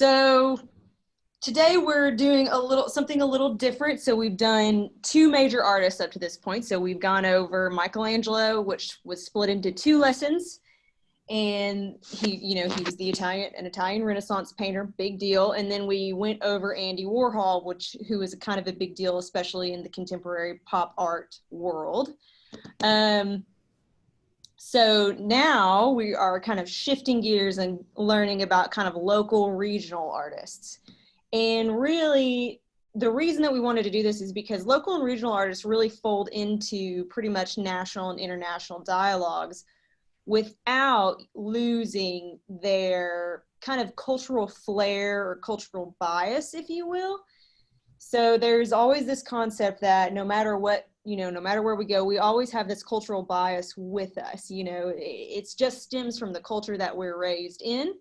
So today we're doing something a little different. So we've done two major artists up to this point. So we've gone over Michelangelo, which was split into two lessons. And he was an Italian Renaissance painter, big deal. And then we went over Andy Warhol, who was kind of a big deal, especially in the contemporary pop art world. So now we are kind of shifting gears and learning about kind of local regional artists. And really, the reason that we wanted to do this is because local and regional artists really fold into pretty much national and international dialogues without losing their kind of cultural flair or cultural bias, if you will. So there's always this concept that no matter where we go, we always have this cultural bias with us. It's just stems from the culture that we're raised in.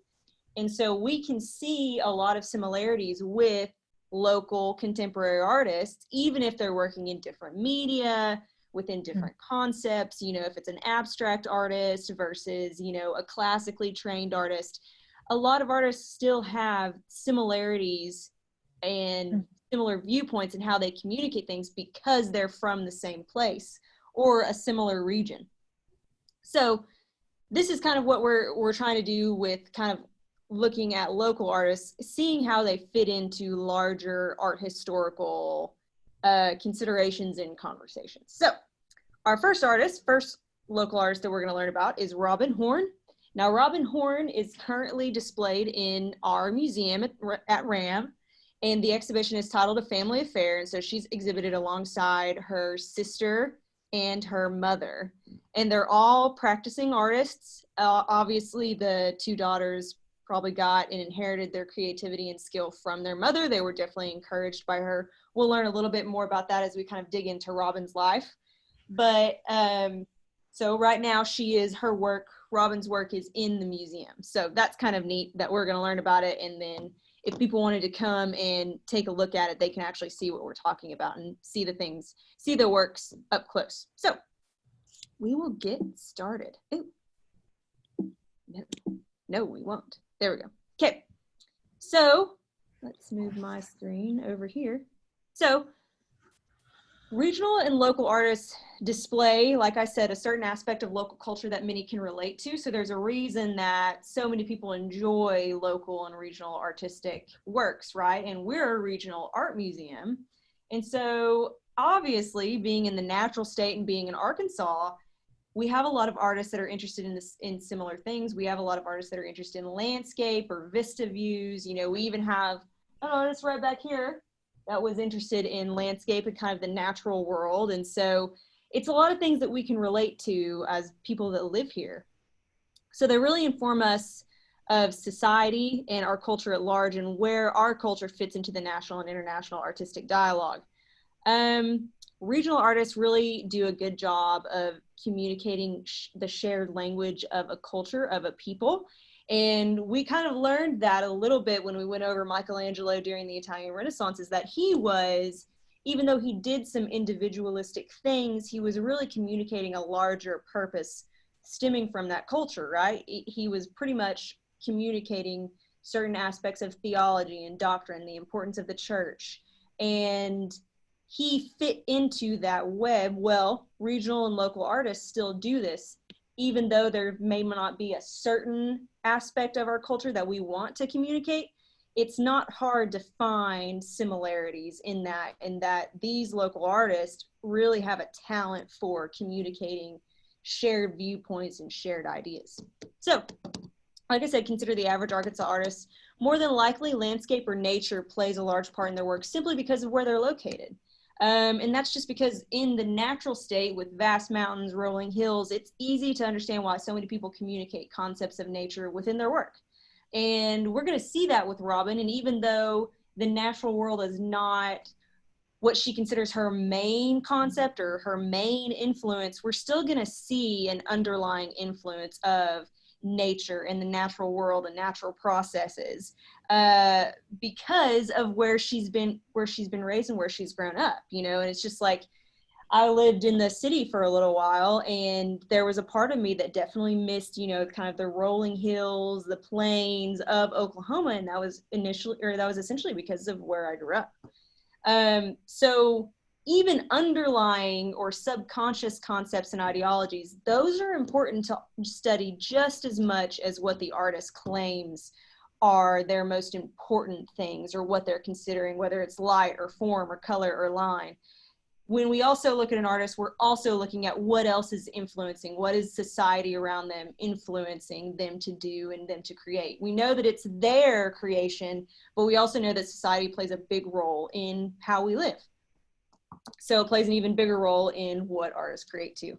And so we can see a lot of similarities with local contemporary artists, even if they're working in different media, within different concepts, if it's an abstract artist versus, a classically trained artist. A lot of artists still have similarities and similar viewpoints in how they communicate things because they're from the same place or a similar region. So this is kind of what we're trying to do with kind of looking at local artists, seeing how they fit into larger art historical considerations and conversations. So our first local artist that we're going to learn about is Robin Horn. Now, Robin Horn is currently displayed in our museum at RAM, and the exhibition is titled A Family Affair, and so she's exhibited alongside her sister and her mother. And they're all practicing artists. Obviously, the two daughters probably got and inherited their creativity and skill from their mother. They were definitely encouraged by her. We'll learn a little bit more about that as we kind of dig into Robin's life. But so right now Robin's work is in the museum. So that's kind of neat that we're going to learn about it. And then if people wanted to come and take a look at it, they can actually see what we're talking about and see the works up close. So we will get started. Ooh. No, we won't. There we go. Okay. So let's move my screen over here. So regional and local artists display, like I said, a certain aspect of local culture that many can relate to. So there's a reason that so many people enjoy local and regional artistic works, right? And we're a regional art museum. And so obviously, being in the natural state and being in Arkansas, we have a lot of artists that are interested in similar things. We have a lot of artists that are interested in landscape or vista views. We even have an artist right back here that was interested in landscape and kind of the natural world. And so it's a lot of things that we can relate to as people that live here. So they really inform us of society and our culture at large and where our culture fits into the national and international artistic dialogue. Regional artists really do a good job of communicating the shared language of a culture, of a people. And we kind of learned that a little bit when we went over Michelangelo during the Italian Renaissance, is that even though he did some individualistic things, he was really communicating a larger purpose stemming from that culture, right? He was pretty much communicating certain aspects of theology and doctrine, the importance of the church. And he fit into that web. Well, regional and local artists still do this, even though there may not be a certain aspect of our culture that we want to communicate. It's not hard to find similarities in that these local artists really have a talent for communicating shared viewpoints and shared ideas. So, like I said, consider the average Arkansas artist. More than likely, landscape or nature plays a large part in their work simply because of where they're located. And that's just because in the natural state with vast mountains, rolling hills, it's easy to understand why so many people communicate concepts of nature within their work. And we're going to see that with Robin. And even though the natural world is not what she considers her main concept or her main influence, we're still going to see an underlying influence of nature and the natural world and natural processes because of where she's been raised and where she's grown up, and it's just like, I lived in the city for a little while, and there was a part of me that definitely missed, you know, kind of the rolling hills, the plains of Oklahoma, and that was essentially because of where I grew up. So even underlying or subconscious concepts and ideologies, those are important to study just as much as what the artist claims are their most important things, or what they're considering, whether it's light or form or color or line. When we also look at an artist, we're also looking at what else is influencing, what is society around them influencing them to do and them to create. We know that it's their creation, but we also know that society plays a big role in how we live. So it plays an even bigger role in what artists create too.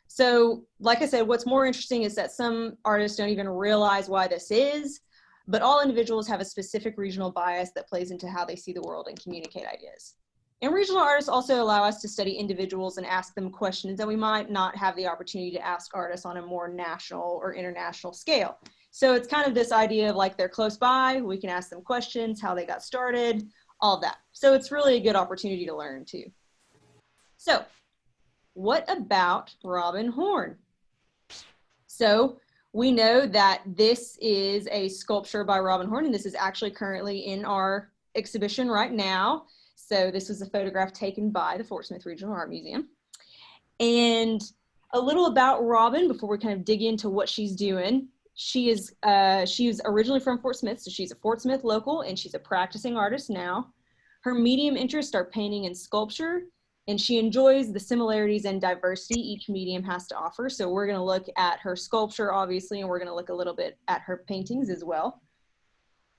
So like I said, what's more interesting is that some artists don't even realize why this is, but all individuals have a specific regional bias that plays into how they see the world and communicate ideas. And regional artists also allow us to study individuals and ask them questions that we might not have the opportunity to ask artists on a more national or international scale. So it's kind of this idea of like they're close by, we can ask them questions, how they got started, all of that. So it's really a good opportunity to learn too. So what about Robin Horn? So we know that this is a sculpture by Robin Horn, and this is actually currently in our exhibition right now. So this was a photograph taken by the Fort Smith Regional Art Museum. And a little about Robin before we kind of dig into what she's doing. She was originally from Fort Smith, so she's a Fort Smith local, and she's a practicing artist now. Her medium interests are painting and sculpture, and she enjoys the similarities and diversity each medium has to offer. So we're going to look at her sculpture, obviously, and we're going to look a little bit at her paintings as well.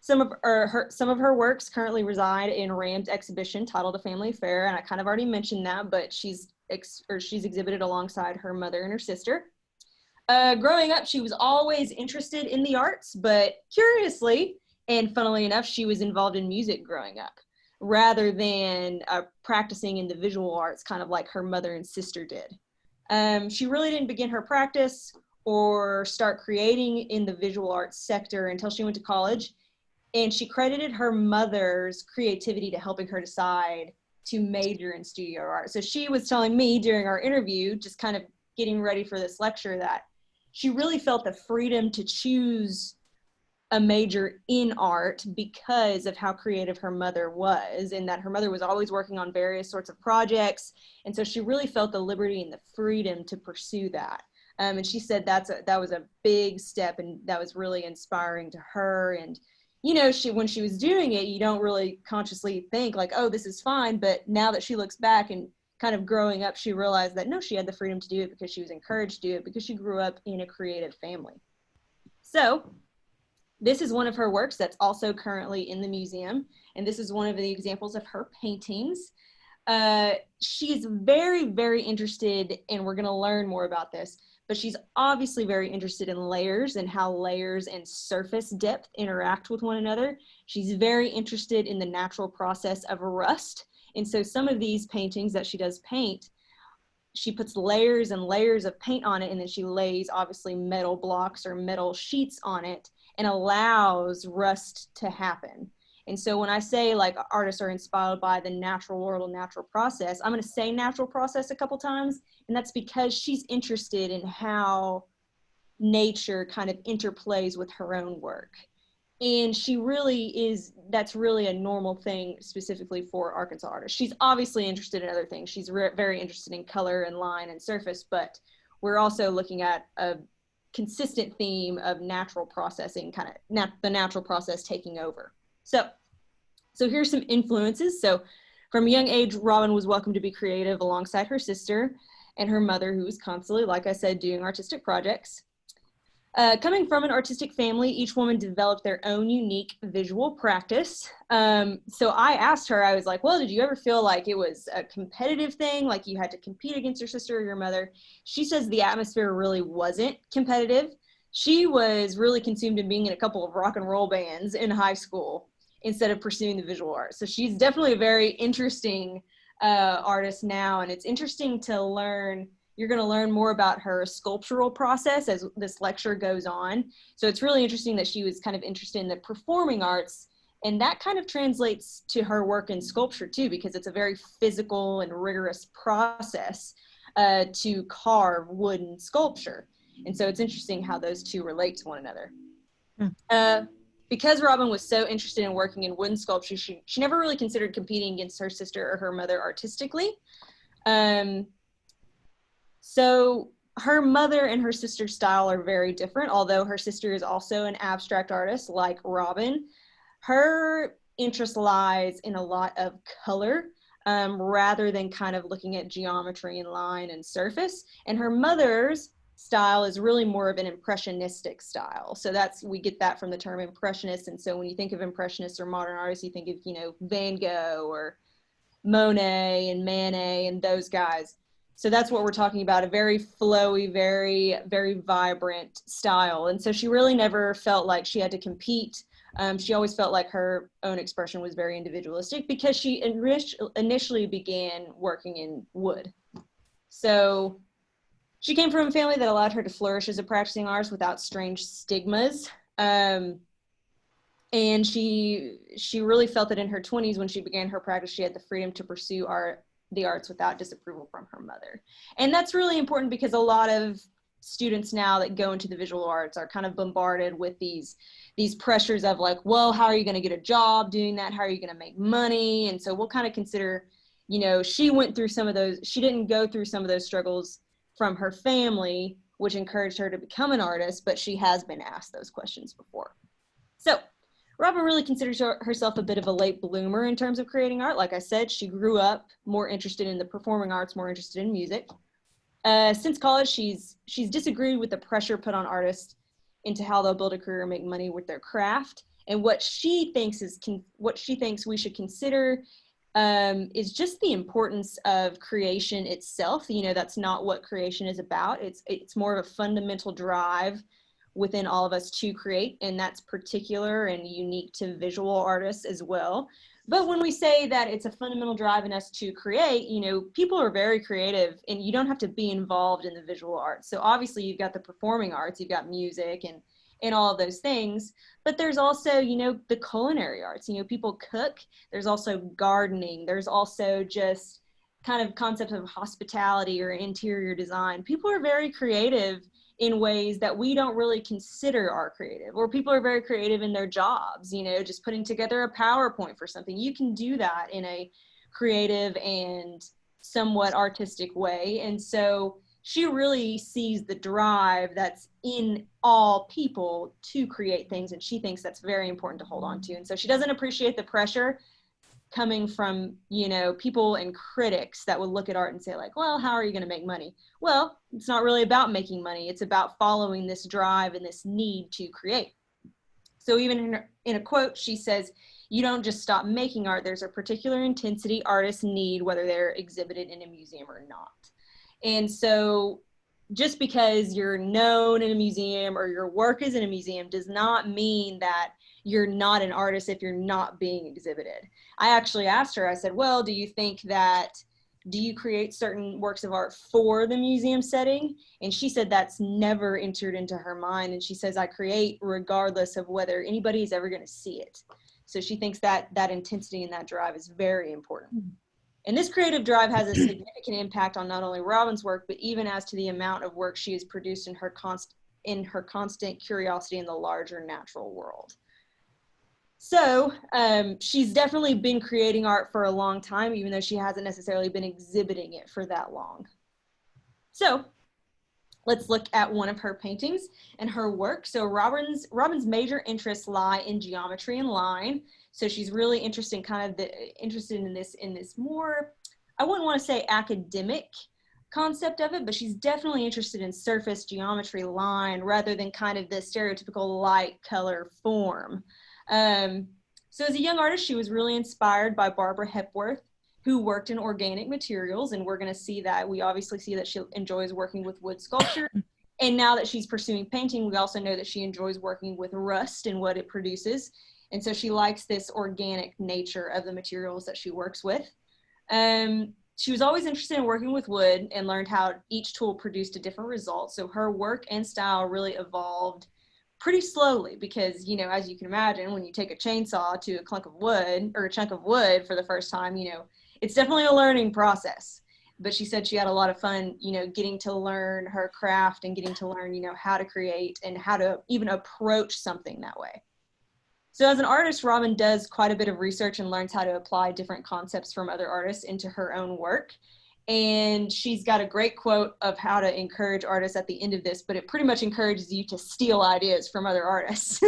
Some of her works currently reside in Ram's exhibition titled A Family Affair, and I kind of already mentioned that, but she's exhibited alongside her mother and her sister. Growing up, she was always interested in the arts, but curiously, and funnily enough, she was involved in music growing up, rather than practicing in the visual arts, kind of like her mother and sister did. She really didn't begin her practice or start creating in the visual arts sector until she went to college. And she credited her mother's creativity to helping her decide to major in studio art. So she was telling me during our interview, just kind of getting ready for this lecture, that she really felt the freedom to choose a major in art because of how creative her mother was, and that her mother was always working on various sorts of projects. And so she really felt the liberty and the freedom to pursue that. And she said that was a big step, and that was really inspiring to her. And you know, when she was doing it, you don't really consciously think like, oh, this is fine. But now that she looks back and kind of growing up, she realized that no, she had the freedom to do it because she was encouraged to do it because she grew up in a creative family. So this is one of her works that's also currently in the museum. And this is one of the examples of her paintings. She's very, very interested, and we're going to learn more about this, but she's obviously very interested in layers and how layers and surface depth interact with one another. She's very interested in the natural process of rust. And so some of these paintings that she does paint, she puts layers and layers of paint on it, and then she lays obviously metal blocks or metal sheets on it and allows rust to happen. And so when I say like artists are inspired by the natural world and natural process, I'm going to say natural process a couple times, and that's because she's interested in how nature kind of interplays with her own work. And she really is, that's really a normal thing specifically for Arkansas artists. She's obviously interested in other things. She's very interested in color and line and surface, but we're also looking at a consistent theme of natural processing, kind of the natural process taking over. So here's some influences. So from a young age, Robin was welcome to be creative alongside her sister and her mother, who was constantly, like I said, doing artistic projects. Coming from an artistic family, each woman developed their own unique visual practice. So I asked her, I was like, well, did you ever feel like it was a competitive thing, like you had to compete against your sister or your mother? She says the atmosphere really wasn't competitive. She was really consumed in being in a couple of rock and roll bands in high school instead of pursuing the visual arts. So she's definitely a very interesting artist now, and it's interesting to learn. You're going to learn more about her sculptural process as this lecture goes on. So it's really interesting that she was kind of interested in the performing arts And that kind of translates to her work in sculpture too, because it's a very physical and rigorous process to carve wooden sculpture. And so it's interesting how those two relate to one another. Because Robin was so interested in working in wooden sculpture, she never really considered competing against her sister or her mother artistically. So her mother and her sister's style are very different, although her sister is also an abstract artist like Robin. Her interest lies in a lot of color rather than kind of looking at geometry and line and surface. And her mother's style is really more of an impressionistic style. So we get that from the term impressionist. And so when you think of impressionists or modern artists, you think of, Van Gogh or Monet and Manet and those guys. So that's what we're talking about, a very flowy, very, very vibrant style. And so she really never felt like she had to compete. She always felt like her own expression was very individualistic because she initially began working in wood. So she came from a family that allowed her to flourish as a practicing artist without strange stigmas. And she really felt that in her 20s, when she began her practice, she had the freedom to pursue the arts without disapproval from her mother. And that's really important because a lot of students now that go into the visual arts are kind of bombarded with these pressures of like, well, how are you going to get a job doing that? How are you going to make money? And so we'll kind of consider, she went through some of those, she didn't go through some of those struggles from her family, which encouraged her to become an artist, but she has been asked those questions before. So Robin really considers herself a bit of a late bloomer in terms of creating art. Like I said, she grew up more interested in the performing arts, more interested in music. Since college, she's disagreed with the pressure put on artists into how they'll build a career and make money with their craft. And what she thinks we should consider is just the importance of creation itself. That's not what creation is about. It's more of a fundamental drive within all of us to create, and that's particular and unique to visual artists as well. But when we say that it's a fundamental drive in us to create, people are very creative, and you don't have to be involved in the visual arts. So obviously you've got the performing arts, you've got music and all of those things, but there's also, the culinary arts. People cook. There's also gardening. There's also just kind of concepts of hospitality or interior design. People are very creative in ways that we don't really consider are creative, or people are very creative in their jobs, just putting together a PowerPoint for something. You can do that in a creative and somewhat artistic way. And so she really sees the drive that's in all people to create things, and she thinks that's very important to hold on to. And so she doesn't appreciate the pressure coming from, people and critics that would look at art and say like, well, how are you going to make money? Well, it's not really about making money. It's about following this drive and this need to create. So even in a quote, she says, you don't just stop making art. There's a particular intensity artists need, whether they're exhibited in a museum or not. And so just because you're known in a museum or your work is in a museum does not mean that you're not an artist if you're not being exhibited. I actually asked her, I said, well, do you create certain works of art for the museum setting? And she said that's never entered into her mind. And she says, I create regardless of whether anybody is ever going to see it. So she thinks that intensity and that drive is very important. And this creative drive has a significant impact on not only Robin's work, but even as to the amount of work she has produced in her constant curiosity in the larger natural world. So she's definitely been creating art for a long time, even though she hasn't necessarily been exhibiting it for that long. So let's look at one of her paintings and her work. So Robin's major interests lie in geometry and line. So she's really interested in this more, I wouldn't want to say academic concept of it, but she's definitely interested in surface geometry, line, rather than kind of the stereotypical light, color, form. So as a young artist, she was really inspired by Barbara Hepworth, who worked in organic materials. And we're going to see that. We obviously see that she enjoys working with wood sculpture. And now that she's pursuing painting, we also know that she enjoys working with rust and what it produces. And so she likes this organic nature of the materials that she works with. She was always interested in working with wood and learned how each tool produced a different result. So her work and style really evolved pretty slowly because, you know, as you can imagine, when you take a chainsaw to a clunk of wood or a chunk of wood for the first time, you know, it's definitely a learning process. But she said she had a lot of fun, you know, getting to learn her craft and getting to learn, you know, how to create and how to even approach something that way. So as an artist, Robin does quite a bit of research and learns how to apply different concepts from other artists into her own work. And she's got a great quote of how to encourage artists at the end of this, but it pretty much encourages you to steal ideas from other artists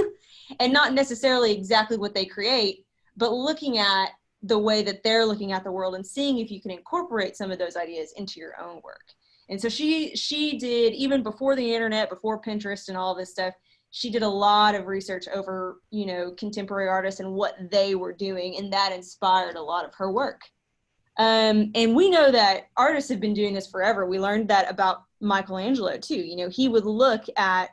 and not necessarily exactly what they create, but looking at the way that they're looking at the world and seeing if you can incorporate some of those ideas into your own work. And so she did, even before the internet, before Pinterest and all this stuff, she did a lot of research over, you know, contemporary artists and what they were doing, and that inspired a lot of her work. And we know that artists have been doing this forever. We learned that about Michelangelo too. You know, he would look at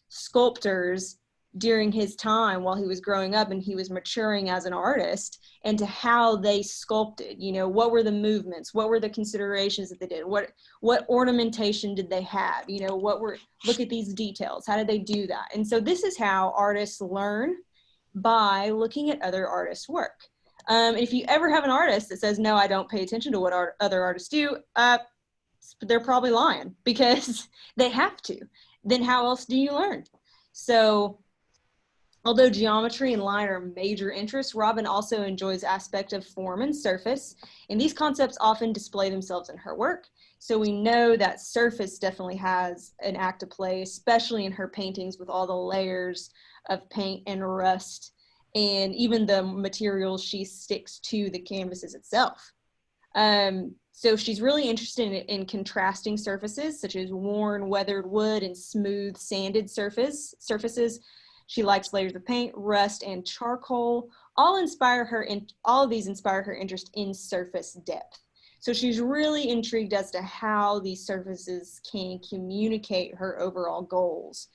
sculptors during his time while he was growing up and he was maturing as an artist, and to how they sculpted, you know, what were the movements, what were the considerations that they did, what ornamentation did they have, you know, look at these details, how did they do that? And so this is how artists learn, by looking at other artists' work. If you ever have an artist that says, no, I don't pay attention to what other artists do, they're probably lying, because they have to. Then how else do you learn? So although geometry and line are major interests, Robin also enjoys aspects of form and surface, and these concepts often display themselves in her work. So we know that surface definitely has an act to play, especially in her paintings with all the layers of paint and rust, and even the materials she sticks to the canvases itself. So she's really interested in contrasting surfaces, such as worn, weathered wood and smooth, sanded surfaces. She likes layers of paint, rust, and charcoal. All of these inspire her interest in surface depth. So she's really intrigued as to how these surfaces can communicate her overall goals.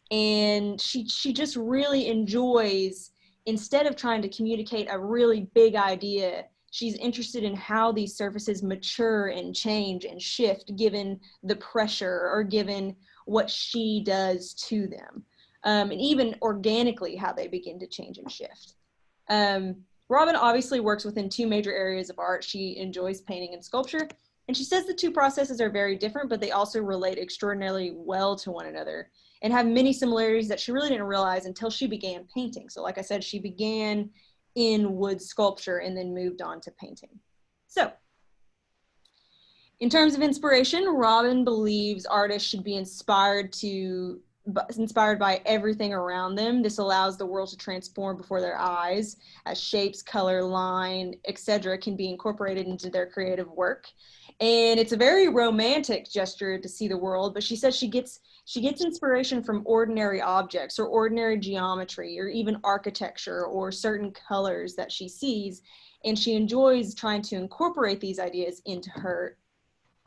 And she just really enjoys, instead of trying to communicate a really big idea, she's interested in how these surfaces mature and change and shift given the pressure or given what she does to them. And even organically how they begin to change and shift. Robin obviously works within two major areas of art. She enjoys painting and sculpture, and she says the two processes are very different, but they also relate extraordinarily well to one another and have many similarities that she really didn't realize until she began painting. So like I said, she began in wood sculpture and then moved on to painting. So in terms of inspiration, Robin believes artists should be inspired by everything around them. This allows the world to transform before their eyes as shapes, color, line, etc. can be incorporated into their creative work. And it's a very romantic gesture to see the world, but she says she gets inspiration from ordinary objects or ordinary geometry or even architecture or certain colors that she sees, and she enjoys trying to incorporate these ideas into her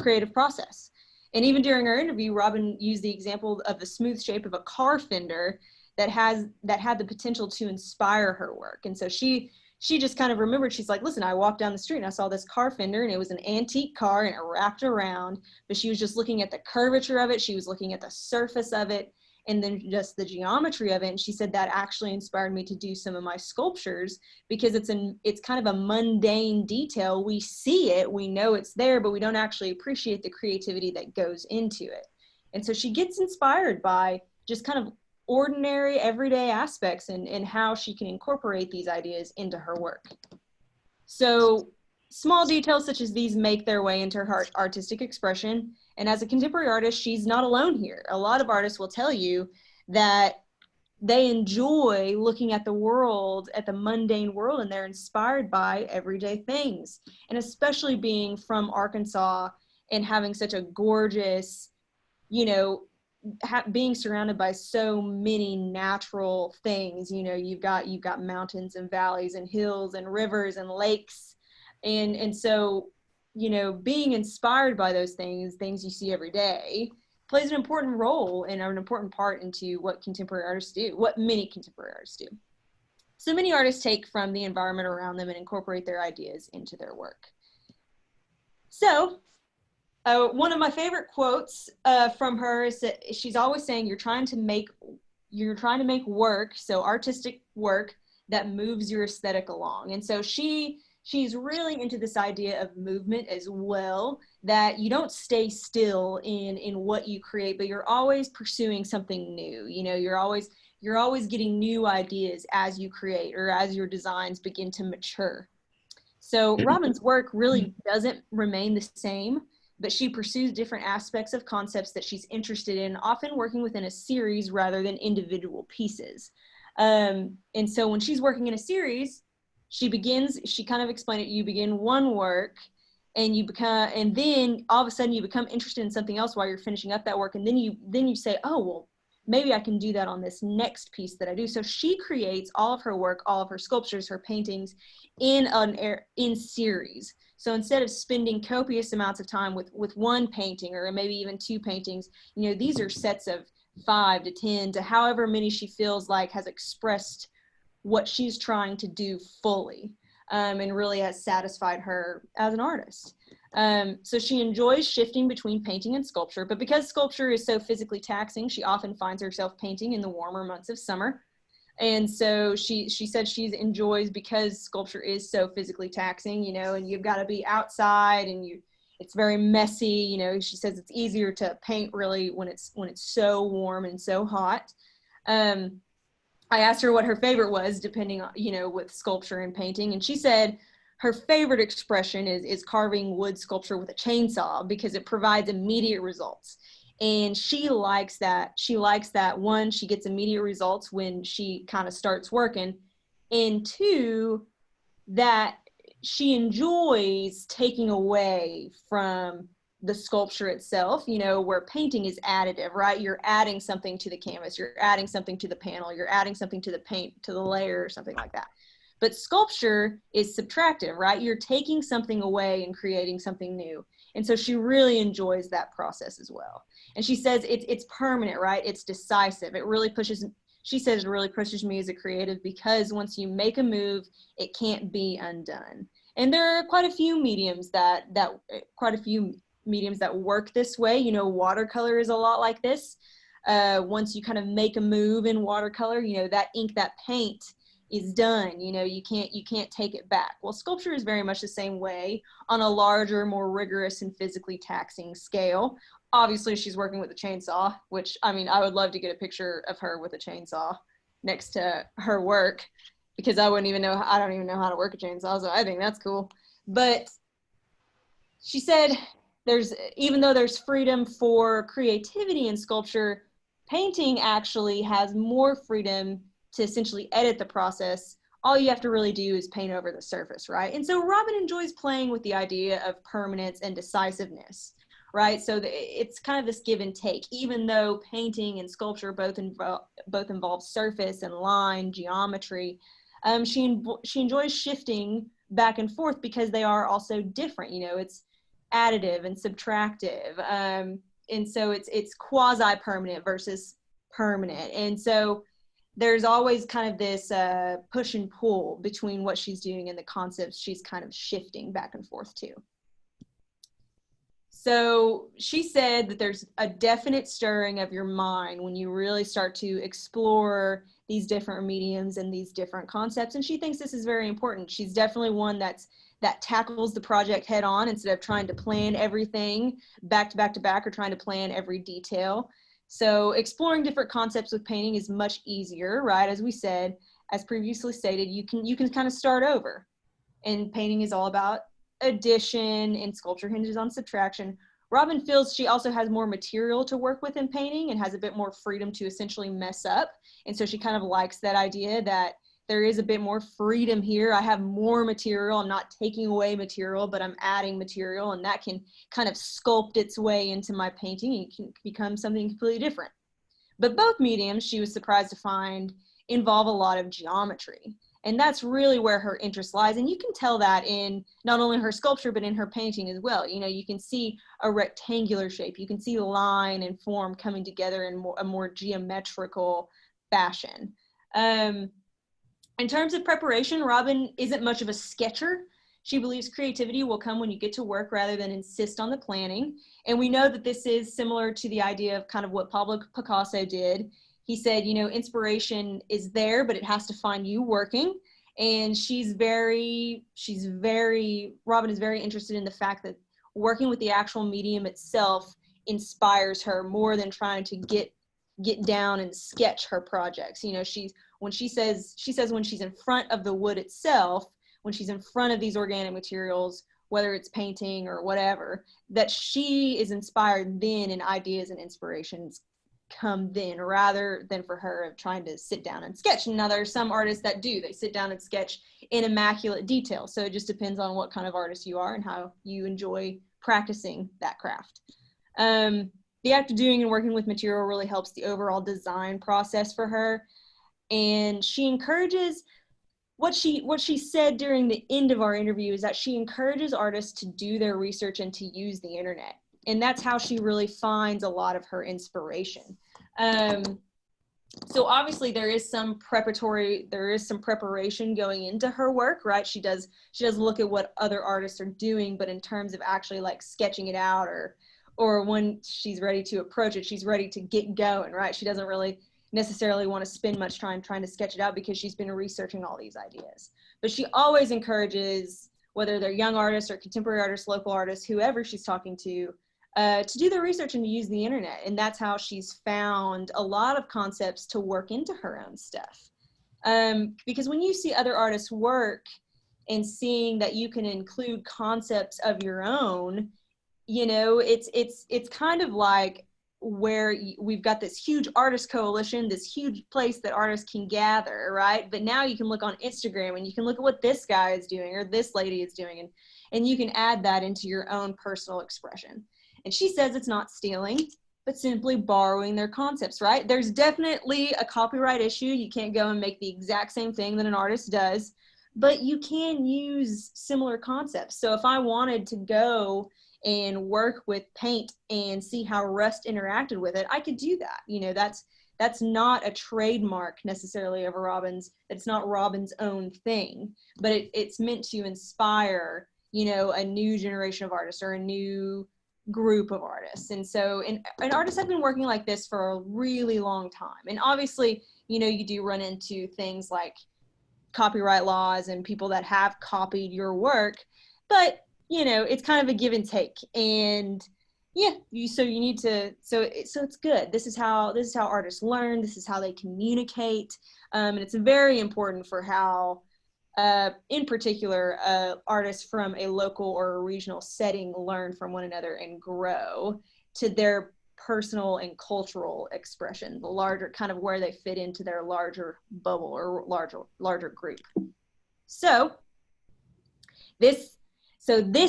creative process. And even during our interview, Robin used the example of the smooth shape of a car fender that had the potential to inspire her work. And so she just kind of remembered, she's like, listen, I walked down the street and I saw this car fender and it was an antique car and it wrapped around, but she was just looking at the curvature of it. She was looking at the surface of it and then just the geometry of it. And she said that actually inspired me to do some of my sculptures, because it's kind of a mundane detail. We see it, we know it's there, but we don't actually appreciate the creativity that goes into it. And so she gets inspired by just kind of ordinary everyday aspects and how she can incorporate these ideas into her work. So small details such as these make their way into her artistic expression. And as a contemporary artist, she's not alone here. A lot of artists will tell you that they enjoy looking at the world, at the mundane world, and they're inspired by everyday things. And especially being from Arkansas and having such a gorgeous, you know, being surrounded by so many natural things. You know, you've got mountains and valleys and hills and rivers and lakes. And so, you know, being inspired by those things you see every day, plays an important role and an important part into what contemporary artists do, what many contemporary artists do. So many artists take from the environment around them and incorporate their ideas into their work. So one of my favorite quotes from her is that she's always saying, you're trying to make you're trying to make work, so artistic work that moves your aesthetic along. And so she's really into this idea of movement as well, that you don't stay still in what you create, but you're always pursuing something new. You know, you're always getting new ideas as you create or as your designs begin to mature. So Robin's work really doesn't remain the same, but she pursues different aspects of concepts that she's interested in, often working within a series rather than individual pieces. And so when she's working in a series, she kind of explained it, you begin one work and then all of a sudden you become interested in something else while you're finishing up that work. And then you say, oh, well, maybe I can do that on this next piece that I do. So she creates all of her work, all of her sculptures, her paintings in series. So instead of spending copious amounts of time with one painting or maybe even two paintings, you know, these are sets of 5 to 10 to however many she feels like has expressed what she's trying to do fully, and really has satisfied her as an artist. So she enjoys shifting between painting and sculpture, but because sculpture is so physically taxing, she often finds herself painting in the warmer months of summer. And so she said she enjoys, because sculpture is so physically taxing, you know, and you've got to be outside and it's very messy, you know. She says it's easier to paint really when it's so warm and so hot. I asked her what her favorite was, depending on, you know, with sculpture and painting, and she said her favorite expression is carving wood sculpture with a chainsaw because it provides immediate results. And she likes that. One, she gets immediate results when she kind of starts working, and two, that she enjoys taking away from the sculpture itself, you know, where painting is additive, right? You're adding something to the canvas, you're adding something to the panel, you're adding something to the paint, to the layer, or something like that. But sculpture is subtractive, right? You're taking something away and creating something new. And so she really enjoys that process as well. And she says it's permanent, right? It's decisive. She says it really pushes me as a creative, because once you make a move, it can't be undone. And there are quite a few mediums that work this way. You know, watercolor is a lot like this. Once you kind of make a move in watercolor, you know, that ink, that paint is done. You know, you can't take it back. Well, sculpture is very much the same way, on a larger, more rigorous and physically taxing scale. Obviously, she's working with a chainsaw, which, I mean, I would love to get a picture of her with a chainsaw next to her work, because I don't even know how to work a chainsaw, so I think that's cool. But she said even though there's freedom for creativity in sculpture, painting actually has more freedom to essentially edit the process. All you have to really do is paint over the surface, right? And so Robin enjoys playing with the idea of permanence and decisiveness, right? So it's kind of this give and take. Even though painting and sculpture both involve surface and line, geometry, she enjoys shifting back and forth because they are also different. You know, it's additive and subtractive, and so it's quasi-permanent versus permanent. And so there's always kind of this push and pull between what she's doing and the concepts she's kind of shifting back and forth to. So she said that there's a definite stirring of your mind when you really start to explore these different mediums and these different concepts. And she thinks this is very important. She's definitely one that tackles the project head on, instead of trying to plan everything back to back to back, or trying to plan every detail. So exploring different concepts with painting is much easier, right? As we said, as previously stated, you can kind of start over. And painting is all about addition, and sculpture hinges on subtraction. Robin feels she also has more material to work with in painting and has a bit more freedom to essentially mess up. And so she kind of likes that idea that there is a bit more freedom here. I have more material. I'm not taking away material, but I'm adding material, and that can kind of sculpt its way into my painting and can become something completely different. But both mediums, she was surprised to find, involve a lot of geometry. And that's really where her interest lies. And you can tell that in not only her sculpture, but in her painting as well. You know, you can see a rectangular shape. You can see line and form coming together in a more geometrical fashion. In terms of preparation, Robin isn't much of a sketcher. She believes creativity will come when you get to work rather than insist on the planning. And we know that this is similar to the idea of kind of what Pablo Picasso did. he said, you know, inspiration is there, but it has to find you working. And Robin is very interested in the fact that working with the actual medium itself inspires her more than trying to get down and sketch her projects. You know, when she says when she's in front of the wood itself, when she's in front of these organic materials, whether it's painting or whatever, that she is inspired then, and ideas and inspirations come then, rather than for her trying to sit down and sketch. Now there are some artists that do, they sit down and sketch in immaculate detail. So it just depends on what kind of artist you are and how you enjoy practicing that craft. The act of doing and working with material really helps the overall design process for her. And she encourages, what she said during the end of our interview is that she encourages artists to do their research and to use the internet. And that's how she really finds a lot of her inspiration. So obviously there is some preparation going into her work, right? She does look at what other artists are doing, but in terms of actually like sketching it out, or when she's ready to approach it, she's ready to get going, right? She doesn't really necessarily want to spend much time trying to sketch it out because she's been researching all these ideas. But she always encourages, whether they're young artists or contemporary artists, local artists, whoever she's talking to do their research and to use the internet. And that's how she's found a lot of concepts to work into her own stuff. Because when you see other artists work and seeing that you can include concepts of your own, you know, it's kind of like where we've got this huge artist coalition, this huge place that artists can gather, right? But now you can look on Instagram and you can look at what this guy is doing or this lady is doing, and you can add that into your own personal expression. And she says it's not stealing, but simply borrowing their concepts, right? There's definitely a copyright issue. You can't go and make the exact same thing that an artist does, but you can use similar concepts. So if I wanted to go and work with paint and see how rust interacted with it, I could do that. You know, that's not a trademark necessarily of Robin's. It's not Robin's own thing, but it's meant to inspire, you know, a new generation of artists or a new group of artists. And so, and artists have been working like this for a really long time. And obviously, you know, you do run into things like copyright laws and people that have copied your work, but you know, it's kind of a give and take. And yeah, so it's good. This is how artists learn. This is how they communicate. And it's very important for how, in particular, artists from a local or a regional setting learn from one another and grow to their personal and cultural expression, the larger kind of where they fit into their larger bubble or larger group. So this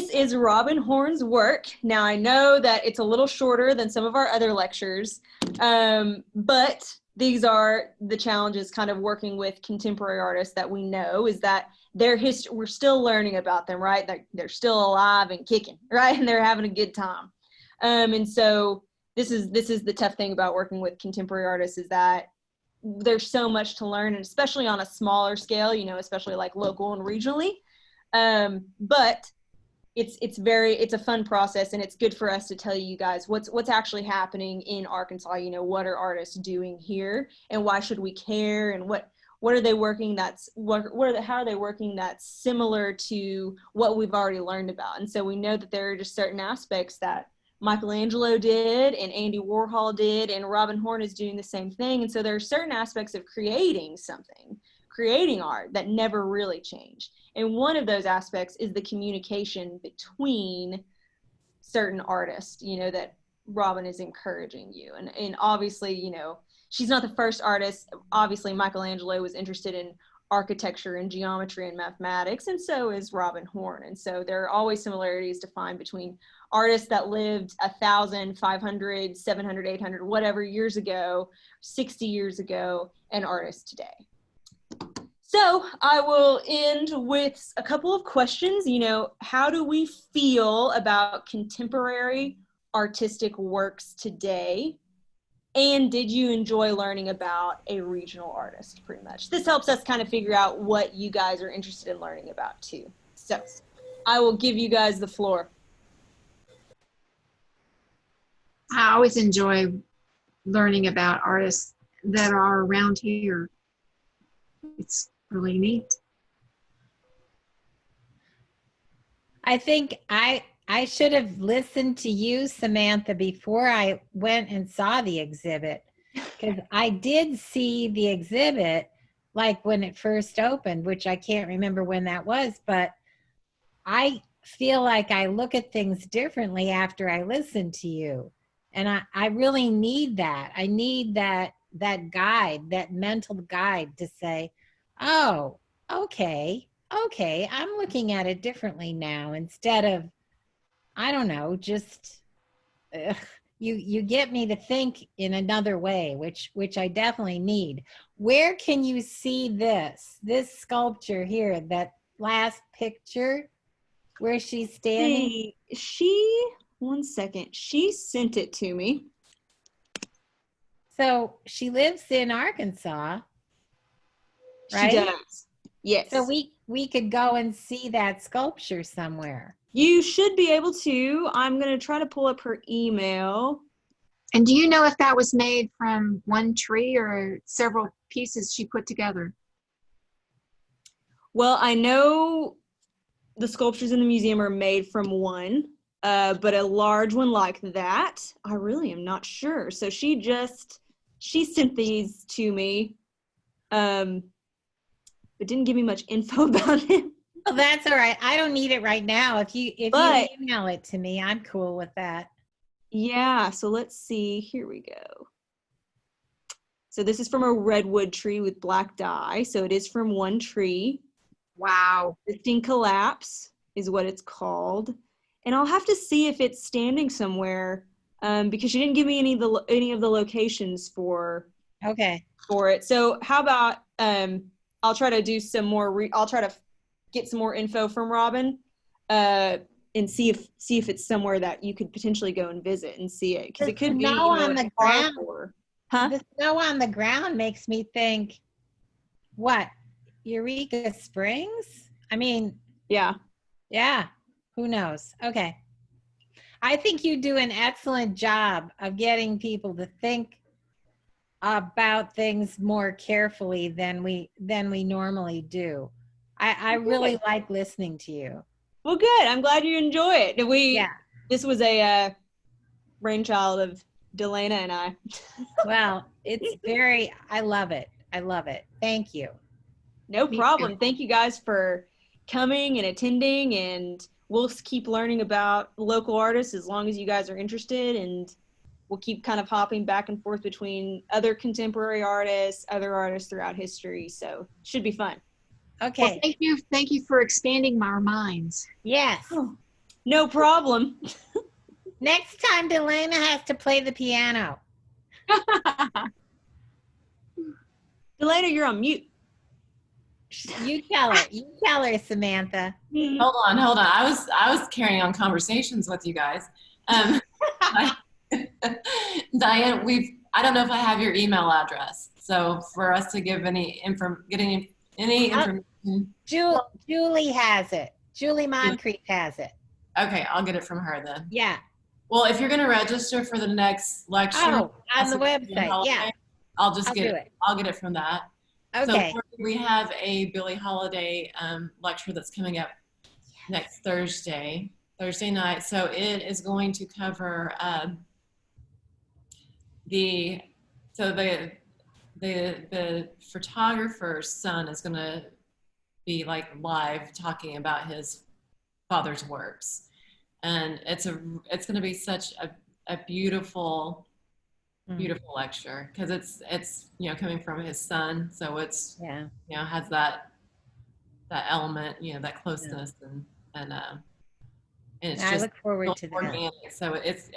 is Robin Horn's work. Now I know that it's a little shorter than some of our other lectures, but these are the challenges kind of working with contemporary artists that we know is that their history, we're still learning about them, right? They're still alive and kicking, right? And they're having a good time. And so this is the tough thing about working with contemporary artists is that there's so much to learn, and especially on a smaller scale, you know, especially like local and regionally. But it's a fun process, and it's good for us to tell you guys what's actually happening in Arkansas. You know, what are artists doing here, and why should we care, and what are they working how are they working that's similar to what we've already learned about. And so we know that there are just certain aspects that Michelangelo did and Andy Warhol did, and Robin Horn is doing the same thing. And so there are certain aspects of creating art that never really change. And one of those aspects is the communication between certain artists, you know, that Robin is encouraging you. And obviously, you know, she's not the first artist. Obviously, Michelangelo was interested in architecture and geometry and mathematics, and so is Robin Horn. And so there are always similarities to find between artists that lived 1,000, 500, 700, 800, whatever years ago, 60 years ago, and artists today. So I will end with a couple of questions. You know, how do we feel about contemporary artistic works today? And did you enjoy learning about a regional artist, pretty much? This helps us kind of figure out what you guys are interested in learning about too. So I will give you guys the floor. I always enjoy learning about artists that are around here. It's really neat. I think I should have listened to you, Samantha, before I went and saw the exhibit, because I did see the exhibit like when it first opened, which I can't remember when that was, but I feel like I look at things differently after I listen to you. And I really need that. I need that guide, that mental guide to say, oh, okay, I'm looking at it differently now, instead of, I don't know, just ugh, you get me to think in another way, which I definitely need. Where can you see this sculpture here, that last picture where she's standing? Hey, one second, she sent it to me. So she lives in Arkansas, right? She does. Yes. So we could go and see that sculpture somewhere. You should be able to. I'm going to try to pull up her email. And do you know if that was made from one tree or several pieces she put together? Well, I know the sculptures in the museum are made from one, but a large one like that, I really am not sure. So she sent these to me, but didn't give me much info about it. Well, that's all right. I don't need it right now. If you email it to me, I'm cool with that. Yeah, so let's see. Here we go. So this is from a redwood tree with black dye. So it is from one tree. Wow. Resisting collapse is what it's called. And I'll have to see if it's standing somewhere, because she didn't give me any of the locations for it. So how about I'll try to do some more. I'll try to get some more info from Robin, and see if it's somewhere that you could potentially go and visit and see it, because it could be on the ground. Huh? The snow on the ground makes me think, what, Eureka Springs? I mean, yeah. Who knows? Okay. I think you do an excellent job of getting people to think about things more carefully than we normally do. I really like listening to you. Well, good. I'm glad you enjoy it. This was a brainchild of Delana and I. Well, it's I love it. I love it. Thank you. No problem. Thank you guys for coming and attending, and we'll keep learning about local artists as long as you guys are interested, and we'll keep kind of hopping back and forth between other contemporary artists, other artists throughout history. So it should be fun. Okay. Well, thank you for expanding our minds. Yes. Oh, no problem. Next time, Delana has to play the piano. Delana, you're on mute. You tell her. You tell her, Samantha. Hold on. I was carrying on conversations with you guys. Diane, I don't know if I have your email address. So for us to give any information. Julie has it. Julie Moncrief has it. Okay, I'll get it from her then. Yeah. Well, if you're going to register for the next lecture on the website, holiday, I'll get it from that. Okay. So we have a Billie Holiday lecture that's coming up next Thursday night. So it is going to cover the photographer's son is going to be like live talking about his father's works, and it's going to be such a beautiful lecture, because it's coming from his son, so it's has that element, that closeness, and it's I just look forward to organic. that. So it's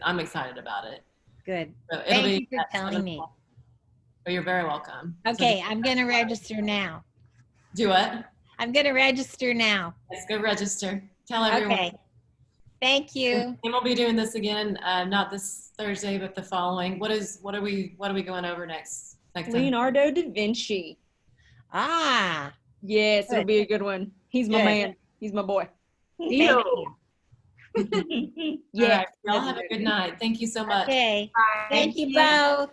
I'm excited about it. Good. So Thank you for telling me. Oh, you're very welcome. Okay, I'm going to register now. Do what? I'm going to register now. Let's go register. Tell everyone. Okay. Thank you. And we'll be doing this again, not this Thursday, but the following. What are we going over next time? Leonardo da Vinci. Ah. Yes, it'll be a good one. He's my man. He's my boy. Thank you. Yeah. All right. Y'all have a good night. Thank you so much. Okay. Thank you both.